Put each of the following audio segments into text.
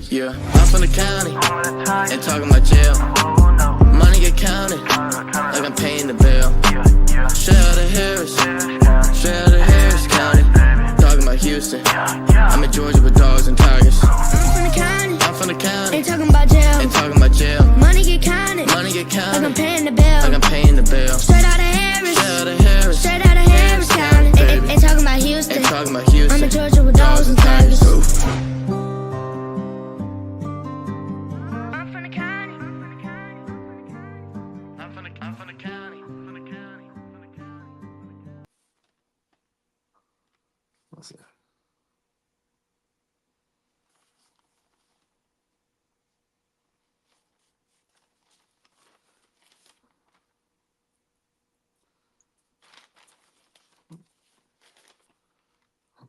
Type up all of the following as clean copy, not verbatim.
Yeah, I'm from the county, ain't talking about jail. Money get counted, like I'm paying the bill. Straight out of Harris, straight out of Harris County. Talking about Houston, I'm in Georgia with dogs and tigers. I'm from the county, ain't talking about jail. Ain't talking about jail. Money get counted, like I'm paying the bill. Like I'm paying the bill. Straight out of Harris, straight out of Harris, straight out of Harris County. Ain't talking about Houston, ain't talking about Houston. I'm in Georgia with dogs and tigers.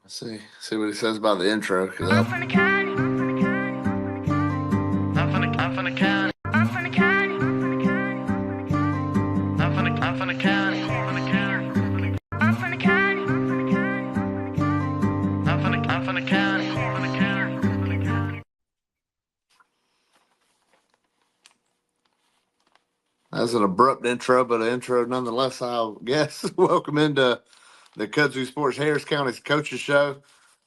Let's see. Let's see what he says about the intro. I'm from the county. I'm from the county. I'm from the county. I'm from the county. I'm from the county. I'm from the county. I'm from the county. That's an abrupt intro, but an intro nonetheless, I guess. Welcome into the Kudzu Sports Harris County's Coaches Show.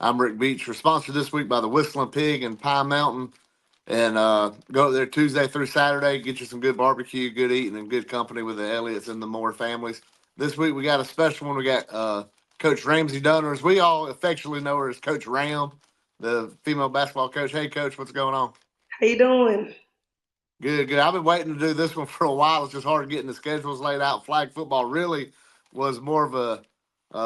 I'm Rick Beach. We're sponsored this week by the Whistling Pig in Pine Mountain. And go up there Tuesday through Saturday, get you some good barbecue, good eating, and good company with the Elliots and the Moore families. This week we got a special one. We got Coach Ramsey-Dunn, or as we all affectionately know her as Coach Ram, the female basketball coach. Hey, Coach, what's going on? How you doing? Good. I've been waiting to do this one for a while. It's just hard getting the schedules laid out. Flag football really was more of a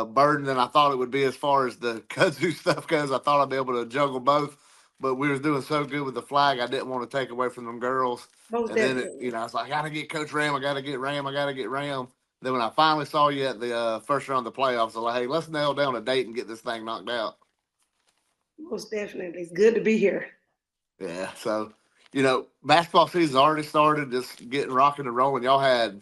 burden than I thought it would be as far as the kudzu stuff goes. I thought I'd be able to juggle both, but we was doing so good with the flag, I didn't want to take away from them girls. Most And then, definitely. I was like, I got to get Coach Ram. I got to get Ram. Then when I finally saw you at the first round of the playoffs, I was like, hey, let's nail down a date and get this thing knocked out. Most definitely. It's good to be here. Yeah, so, basketball season's already started, just getting rocking and rolling. Y'all had,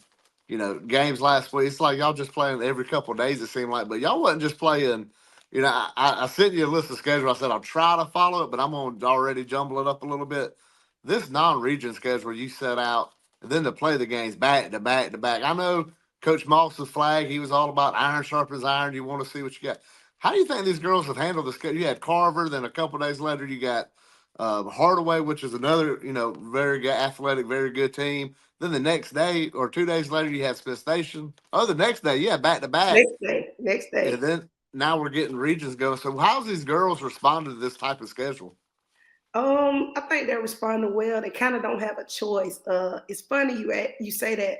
games last week. It's like y'all just playing every couple of days, it seemed like. But y'all wasn't just playing, I sent you a list of schedule. I said I'll try to follow it, but I'm going to already jumble it up a little bit. This non-region schedule you set out, and then to play the games back to back to back. I know Coach Moss's flag, he was all about iron sharpens iron. You want to see what you got. How do you think these girls have handled the schedule? You had Carver, then a couple of days later you got Hardaway, which is another, very good, athletic, very good team. Then the next day or 2 days later, you had Smith Station. Oh, the next day, yeah, back to back. Next day. And then now we're getting regions going. So how's these girls responded to this type of schedule? I think they're responding well. They kind of don't have a choice. It's funny you say that.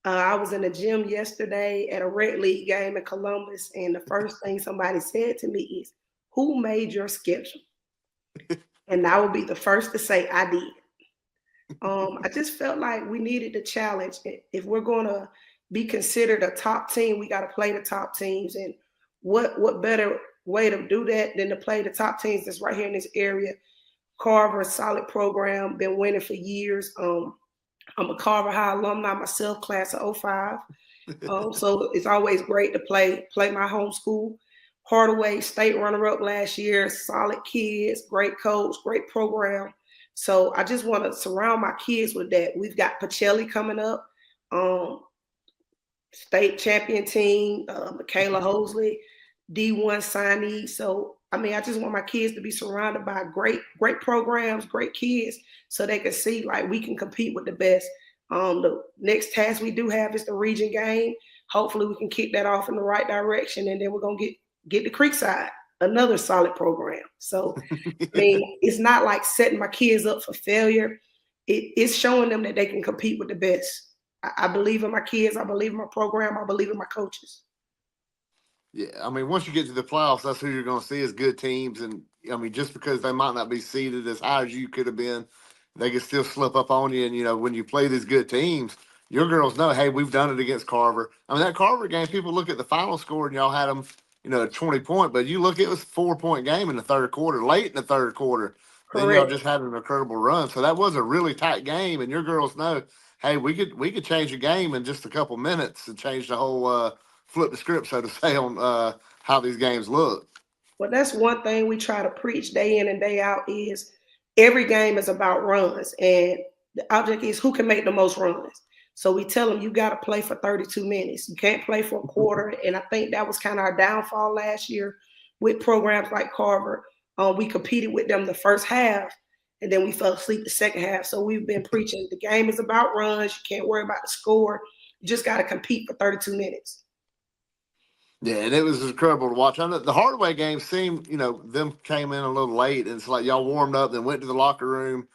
I was in the gym yesterday at a Red League game in Columbus, and the first thing somebody said to me is, "Who made your schedule?" And I will be the first to say I did. I just felt like we needed the challenge. If we're going to be considered a top team, we got to play the top teams. And what better way to do that than to play the top teams that's right here in this area? Carver, solid program, been winning for years. I'm a Carver High alumni myself, class of 05. So it's always great to play my home school. Hardaway, state runner-up last year, solid kids, great coach, great program. So I just want to surround my kids with that. We've got Pacelli coming up, state champion team, Michaela Hosley, D1 signee. So, I just want my kids to be surrounded by great programs, great kids, so they can see, like, we can compete with the best. The next task we do have is the region game. Hopefully we can kick that off in the right direction, and then we're going to get the Creekside, another solid program. So, it's not like setting my kids up for failure. It's showing them that they can compete with the best. I believe in my kids. I believe in my program. I believe in my coaches. Yeah, once you get to the playoffs, that's who you're going to see as good teams. And, just because they might not be seeded as high as you could have been, they can still slip up on you. And, when you play these good teams, your girls know, hey, we've done it against Carver. That Carver game, people look at the final score and y'all had them, a 20-point. But you look, it was a 4-point game in the third quarter, late in the third quarter. Correct. Then y'all just had an incredible run. So that was a really tight game. And your girls know, hey, we could change a game in just a couple minutes and change the whole flip the script, so to say, on how these games look. Well, that's one thing we try to preach day in and day out is every game is about runs, and the object is who can make the most runs. So we tell them you got to play for 32 minutes. You can't play for a quarter. And I think that was kind of our downfall last year with programs like Carver. We competed with them the first half, and then we fell asleep the second half. So we've been preaching the game is about runs. You can't worry about the score. You just got to compete for 32 minutes. Yeah, and it was incredible to watch. I know the Hardaway game seemed, them came in a little late, and it's like y'all warmed up, then went to the locker room.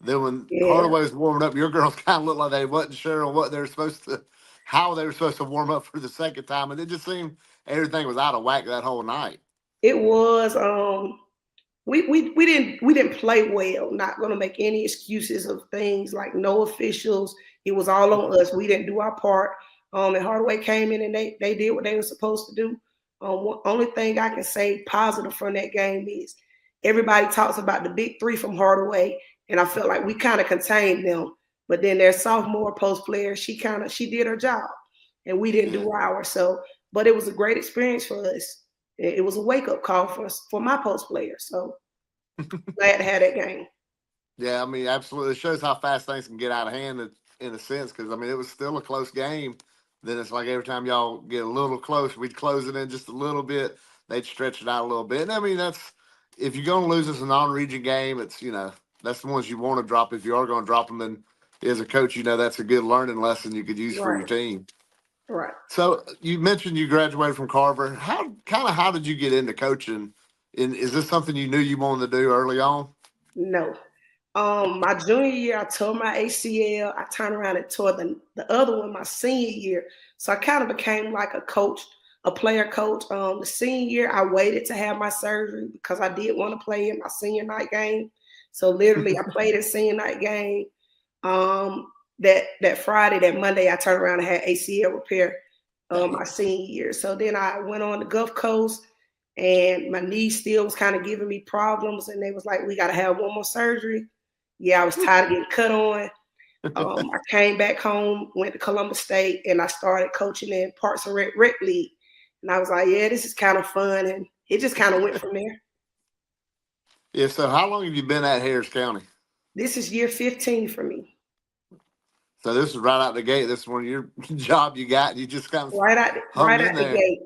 Then when Yeah, Hardaway was warming up, your girls kind of looked like they wasn't sure on what they were supposed to, how they were supposed to warm up for the second time, and it just seemed everything was out of whack that whole night. it was. We didn't play well. Not gonna make any excuses of things like no officials. It was all on us. We didn't do our part. And Hardaway came in and they did what they were supposed to do. Only thing I can say positive from that game is everybody talks about the big three from Hardaway, and I felt like we kind of contained them. But then their sophomore post player, she did her job, and we didn't Yeah. do ours. So, but it was a great experience for us. It was a wake up call for my post player. So glad to have that game. Yeah, I mean, absolutely. It shows how fast things can get out of hand in a sense, because, I mean, it was still a close game. Then it's like every time y'all get a little close, we'd close it in just a little bit. They'd stretch it out a little bit. And, I mean, if you're going to lose as a non-region game, it's, that's the ones you want to drop. If you are going to drop them, then as a coach, that's a good learning lesson you could use for your Right, team. right. So you mentioned you graduated from Carver. How did you get into coaching? And is this something you knew you wanted to do early on? No. My junior year, I tore my ACL. I turned around and tore the other one my senior year. So I kind of became like a coach, a player coach. The senior year, I waited to have my surgery because I did want to play in my senior night game. So literally, I played a senior night game. That Friday, that Monday, I turned around and had ACL repair my senior year. So then I went on the Gulf Coast, and my knee still was kind of giving me problems. And they was like, "We got to have one more surgery." Yeah, I was tired of getting cut on. I came back home, went to Columbus State, and I started coaching in Parks and Rec League. And I was like, "Yeah, this is kind of fun," and it just kind of went from there. Yeah. So how long have you been at Harris County? This is year 15 for me. So this is right out the gate. This is one of your job you got. You just kind of hung Right in out the there. gate.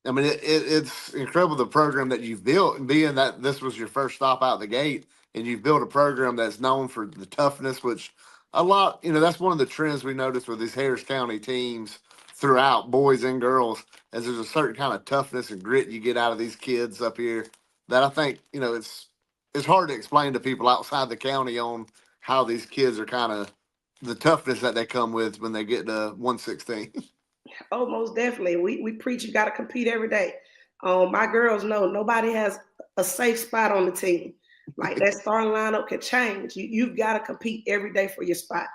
I mean, it's incredible the program that you've built, and being that this was your first stop out the gate, and you've built a program that's known for the toughness, which a lot, that's one of the trends we notice with these Harris County teams throughout, boys and girls, as there's a certain kind of toughness and grit you get out of these kids up here that I think, it's hard to explain to people outside the county on how these kids are kind of the toughness that they come with when they get to 116. Oh, most definitely. We preach you got to compete every day. My girls know nobody has a safe spot on the team. Like that starting lineup can change. You've got to compete every day for your spot.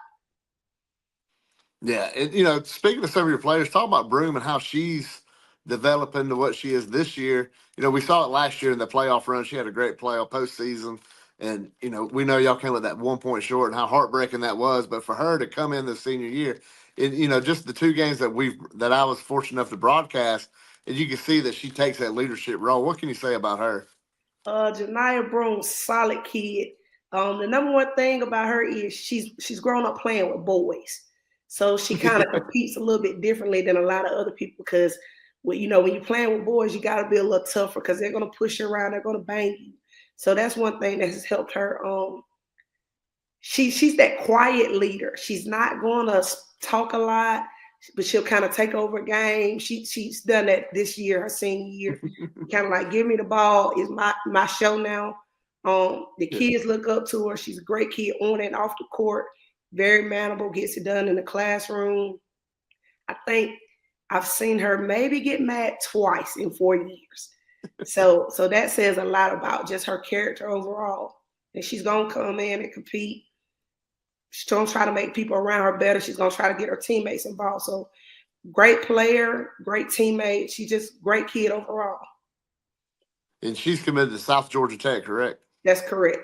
Yeah, and speaking of some of your players, talk about Broom and how she's developing to what she is this year. We saw it last year in the playoff run. She had a great playoff postseason, and we know y'all came with that 1 point short and how heartbreaking that was. But for her to come in the senior year, and just the two games that I was fortunate enough to broadcast, and you can see that she takes that leadership role. What can you say about her? Janiyah Broom, solid kid. The number one thing about her is she's grown up playing with boys, so she kind of competes a little bit differently than a lot of other people because, when you're playing with boys, you got to be a little tougher because they're gonna push you around, they're gonna bang you. So that's one thing that has helped her. She's that quiet leader. She's not going to talk a lot, but she'll kind of take over a game. She's done that this year, her senior year. Kind of like, give me the ball. It's my show now. The Yeah. kids look up to her. She's a great kid on and off the court. Very manable. Gets it done in the classroom. I think I've seen her maybe get mad twice in 4 years. So that says a lot about just her character overall. And she's gonna come in and compete. She's gonna try to make people around her better. She's gonna try to get her teammates involved. So great player, great teammate. She's just great kid overall. And she's committed to South Georgia Tech, correct? That's correct.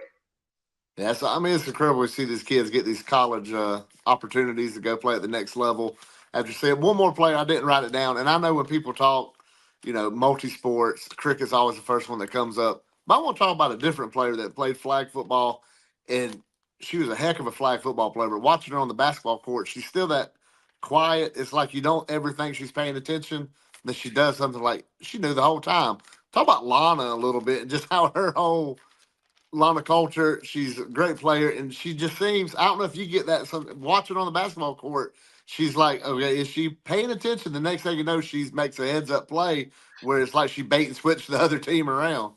Yeah, so I mean, it's incredible to see these kids get these college opportunities to go play at the next level. After saying one more player, I didn't write it down, and I know when people talk, multi sports, cricket's always the first one that comes up. But I want to talk about a different player that played flag football, and she was a heck of a flag football player. But watching her on the basketball court, she's still that quiet. It's like you don't ever think she's paying attention. That she does something like she knew the whole time. Talk about Lana a little bit and just how her whole Lana Culture. She's a great player, and she just seems. I don't know if you get that. Some watching on the basketball court, she's like, okay, is she paying attention? The next thing you know, she makes a heads up play where it's like she bait and switch the other team around.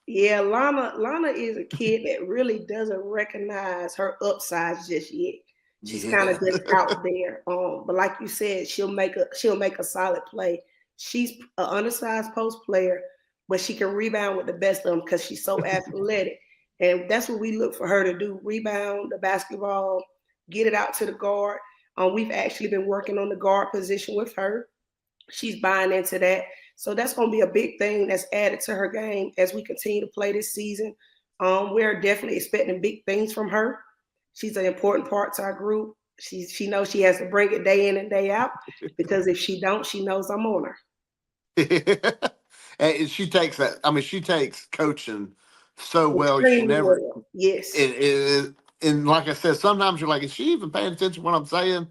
Yeah, Lana is a kid that really doesn't recognize her upsides just yet. She's kind Yeah. of just out there. But like you said, she'll make a solid play. She's an undersized post player, but she can rebound with the best of them because she's so athletic. And that's what we look for her to do: rebound the basketball, get it out to the guard. We've actually been working on the guard position with her. She's buying into that. So that's going to be a big thing that's added to her game as we continue to play this season. We're definitely expecting big things from her. She's an important part to our group. She knows she has to bring it day in and day out because if she don't, she knows I'm on her. And she takes that. I mean, she takes coaching so well. She Extremely never. well. Yes. And like I said, sometimes you're like, is she even paying attention to what I'm saying?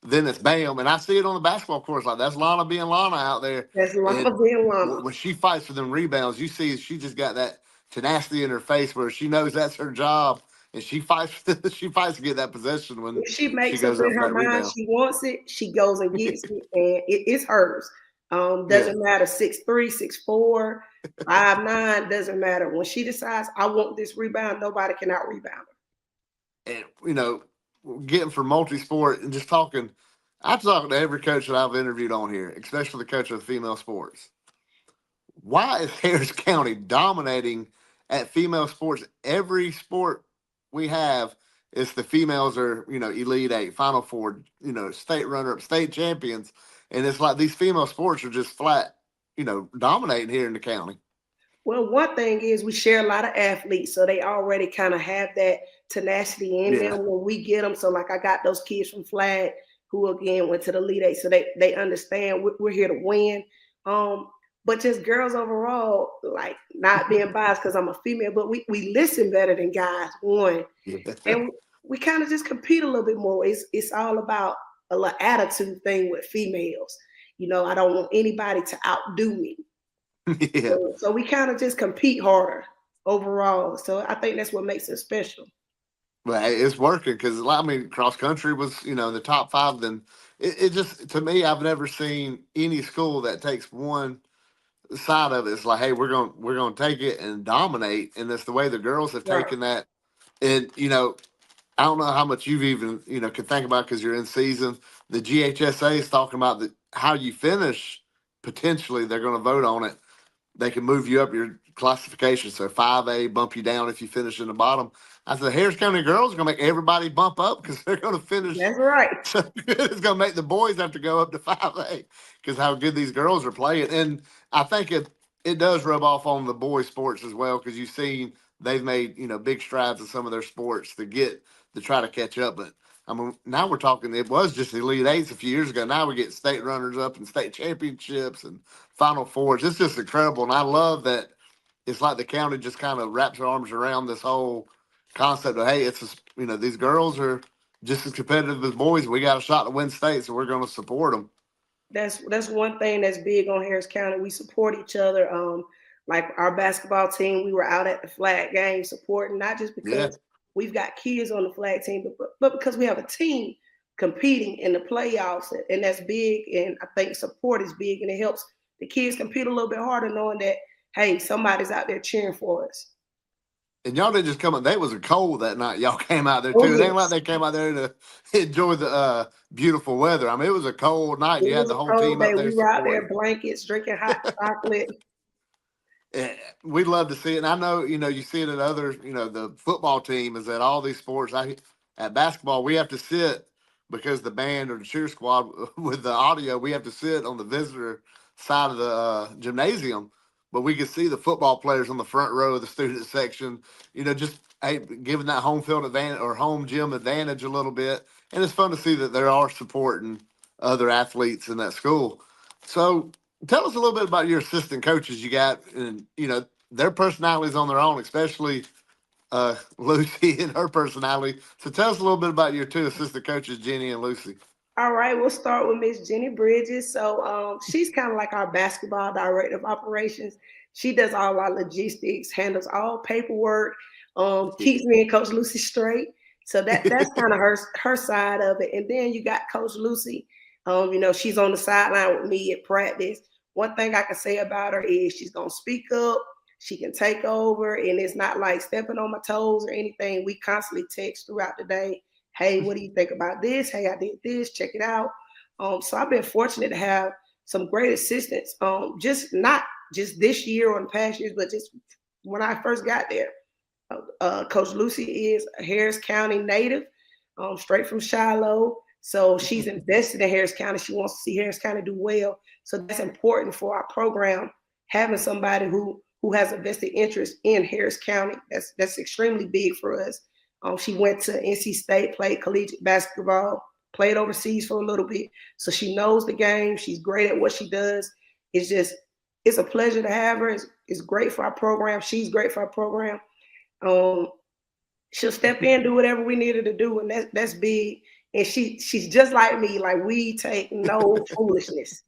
Then it's bam, and I see it on the basketball course. Like that's Lana being Lana out there. That's Lana And being Lana. when she fights for them rebounds, you see she just got that tenacity in her face where she knows that's her job, and she fights. She fights to get that possession when If she she makes up goes up in for her that mind rebound. she wants it, she goes and gets it, and it's hers. Yeah, Doesn't matter 6'3", 6'4", 5'9", doesn't matter. When she decides I want this rebound, nobody can out rebound and getting from multi-sport and just talking. I'm talking to every coach that I've interviewed on here, especially the coach of the female sports. Why is Harris County dominating at female sports? Every sport we have is the females are, Elite Eight, Final Four, state runner up, state champions. And it's like these female sports are just flat, dominating here in the county. Well, one thing is we share a lot of athletes, so they already kind of have that tenacity in Yeah. them when we get them. So, like I got those kids from Flag who again went to the Elite Eight, so they understand we're here to win. Um, but just girls overall, like not being biased because I'm a female, but we listen better than guys. One, Yeah. and we kind of just compete a little bit more. It's all about a little attitude thing with females. I don't want anybody to outdo me. Yeah. So we kind of just compete harder overall. So I think that's what makes it special. But hey, it's working because I mean, cross country was in the top five. Then it just to me, I've never seen any school that takes one side of it. It's like, hey, we're gonna take it and dominate, and it's the way the girls have Right. taken that. And I don't know how much you've even can think about because you're in season. The GHSA is talking about how you finish. Potentially, they're going to vote on it. They can move you up your classification. So 5A, bump you down if you finish in the bottom. I said, the Harris County girls are going to make everybody bump up because they're going to finish That's right. so good. It's going to make the boys have to go up to 5A because how good these girls are playing. And I think it does rub off on the boys' sports as well because you've seen they've made big strides in some of their sports to try to catch up. But I mean, now we're talking. It was just the Elite Eights a few years ago. Now we get state runners up and state championships and Final Fours. It's just incredible, and I love that. It's like the county just kind of wraps their arms around this whole concept of hey, these girls are just as competitive as boys. We got a shot to win state, so we're going to support them. That's one thing that's big on Harris County. We support each other. Like our basketball team, we were out at the flag game supporting, not just Yeah. because we've got kids on the flag team, but because we have a team competing in the playoffs, and that's big. And I think support is big, and it helps the kids compete a little bit harder, knowing that hey, somebody's out there cheering for us. And y'all didn't just come out. They was a cold that night. Y'all came out there Oh too. It ain't like yes, they came out there to enjoy the beautiful weather. I mean, it was a cold night. And it you had was the a whole cold team up day. there We were out there supporting. blankets, drinking hot chocolate. We'd love to see it. And I know, you see it at other, the football team is at all these sports. At basketball, we have to sit because the band or the cheer squad with the audio, we have to sit on the visitor side of the gymnasium. But we could see the football players on the front row of the student section, just hey, giving that home field advantage or home gym advantage a little bit. And it's fun to see that there are supporting other athletes in that school. So tell us a little bit about your assistant coaches you got, and their personalities on their own, especially Lucy and her personality. So tell us a little bit about your two assistant coaches, Jenny and Lucy. All right, we'll start with Miss Jenny Bridges. So she's kind of like our basketball director of operations. She does all our logistics, handles all paperwork, keeps me and Coach Lucy straight. So that's kind of her side of it. And then you got Coach Lucy. She's on the sideline with me at practice. One thing I can say about her is she's gonna speak up. She can take over, and it's not like stepping on my toes or anything. We constantly text throughout the day. Hey, what do you think about this? Hey, I did this. Check it out. So I've been fortunate to have some great assistants. Just not just this year or the past years, but just when I first got there. Coach Lucy is a Harris County native, straight from Shiloh. So she's invested in Harris County. She wants to see Harris County do well. So that's important for our program, having somebody who has a vested interest in Harris County. That's extremely big for us. She went to NC State, played collegiate basketball, played overseas for a little bit. So she knows the game. She's great at what she does. It's a pleasure to have her. It's great for our program. She's great for our program. Um, she'll step in, do whatever we need her to do, and that's big. And she's just like me. Like, we take no foolishness.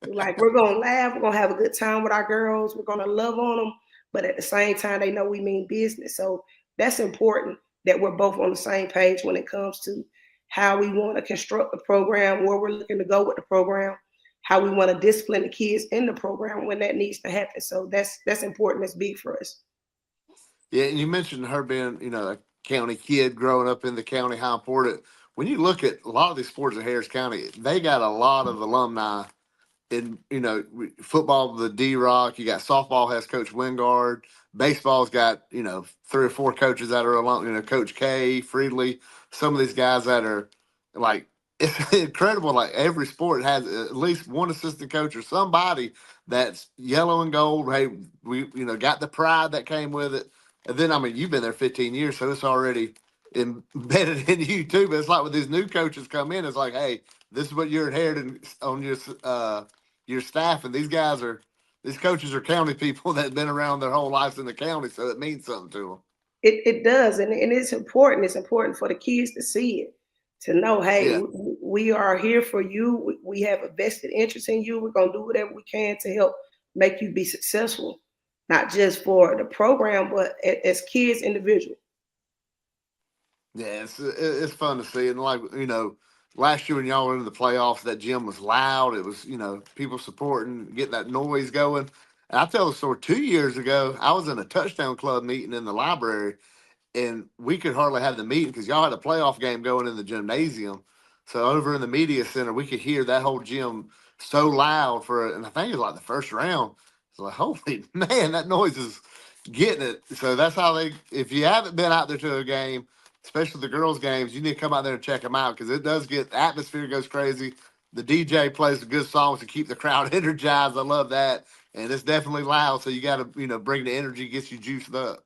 Like, we're gonna laugh, we're gonna have a good time with our girls, we're gonna love on them, but at the same time, they know we mean business. So that's important that we're both on the same page when it comes to how we want to construct the program, where we're looking to go with the program, how we want to discipline the kids in the program when that needs to happen. So that's important. That's big for us. Yeah, and you mentioned her being, a county kid growing up in the county, how important. When you look at a lot of these sports in Harris County, they got a lot of alumni in, football, the D Rock. You got softball has Coach Wingard. Baseball's got, three or four coaches that are alum, Coach K, Friedley, some of these guys that are like, it's incredible. Like, every sport has at least one assistant coach or somebody that's yellow and gold. Hey, we, got the pride that came with it. And then, I mean, you've been there 15 years, so it's already embedded in you too. But it's like with these new coaches come in, it's like, hey, this is what you're inheriting on your staff, and these coaches are county people that have been around their whole lives in the county, so it means something to them. It does, and it's important. It's important for the kids to see it, to know, hey, Yeah. we are here for you. We have a vested interest in you. We're gonna do whatever we can to help make you be successful, not just for the program, but as kids individually. Yeah, it's fun to see, and like, last year when y'all were in the playoffs, that gym was loud. It was, people supporting, getting that noise going. And I tell the story, 2 years ago, I was in a touchdown club meeting in the library, and we could hardly have the meeting because y'all had a playoff game going in the gymnasium. So over in the media center, we could hear that whole gym so loud and I think it was like the first round. It's like, holy man, that noise is getting it. So that's how if you haven't been out there to a game, especially the girls' games, you need to come out there and check them out because it does the atmosphere goes crazy. The DJ plays the good songs to keep the crowd energized. I love that. And it's definitely loud. So you got to, bring the energy, gets you juiced up.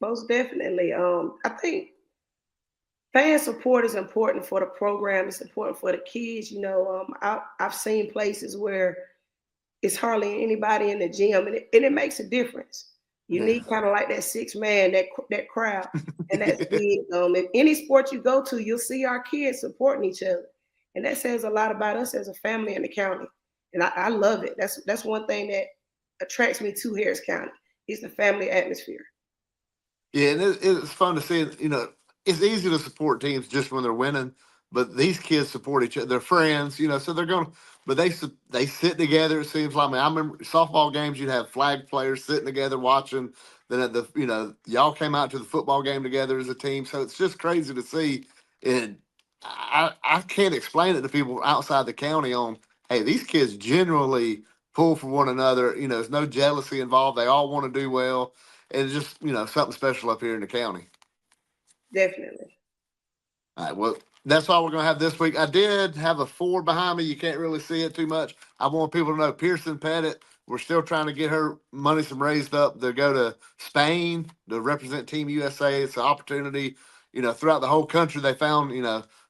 Most definitely. I think fan support is important for the program. It's important for the kids. I've seen places where it's hardly anybody in the gym, and it makes a difference. You Yeah. need kind of like that six man, that crowd, and that's big. If any sport you go to, you'll see our kids supporting each other, and that says a lot about us as a family in the county. And I love it. That's one thing that attracts me to Harris County is the family atmosphere. Yeah, and it's fun to see. It's easy to support teams just when they're winning, but these kids support each other. They're friends, so they're going. But they sit together. It seems like, I mean, I remember softball games. You'd have flag players sitting together watching. Then at y'all came out to the football game together as a team. So it's just crazy to see. And I can't explain it to people outside the county on. Hey, these kids generally pull for one another. There's no jealousy involved. They all want to do well. And it's just, something special up here in the county. Definitely. All right. Well, that's all we're going to have this week. I did have a 4 behind me. You can't really see it too much. I want people to know Pearson Pettit. We're still trying to get her money some raised up to go to Spain to represent Team USA. It's an opportunity. Throughout the whole country, they found,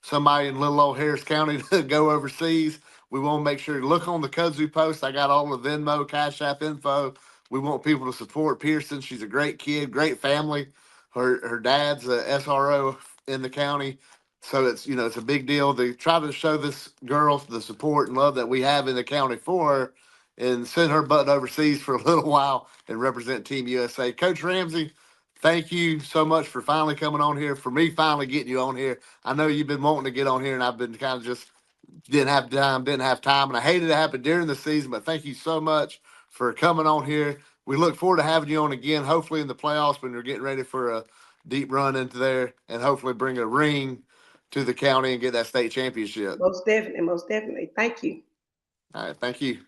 somebody in little old Harris County to go overseas. We want to make sure you look on the Kudzu post. I got all the Venmo, Cash App info. We want people to support Pearson. She's a great kid, great family. Her dad's a SRO in the county, so it's a big deal. They try to show this girl the support and love that we have in the county for her, and send her butt overseas for a little while and represent Team USA. Coach Ramsey, thank you so much for finally coming on here. For me, finally getting you on here. I know you've been wanting to get on here, and I've been kind of just didn't have time, and I hated it happened during the season. But thank you so much for coming on here. We look forward to having you on again, hopefully in the playoffs when you're getting ready for a deep run into there, and hopefully bring a ring to the county and get that state championship. Most definitely, most definitely. Thank you. All right, thank you.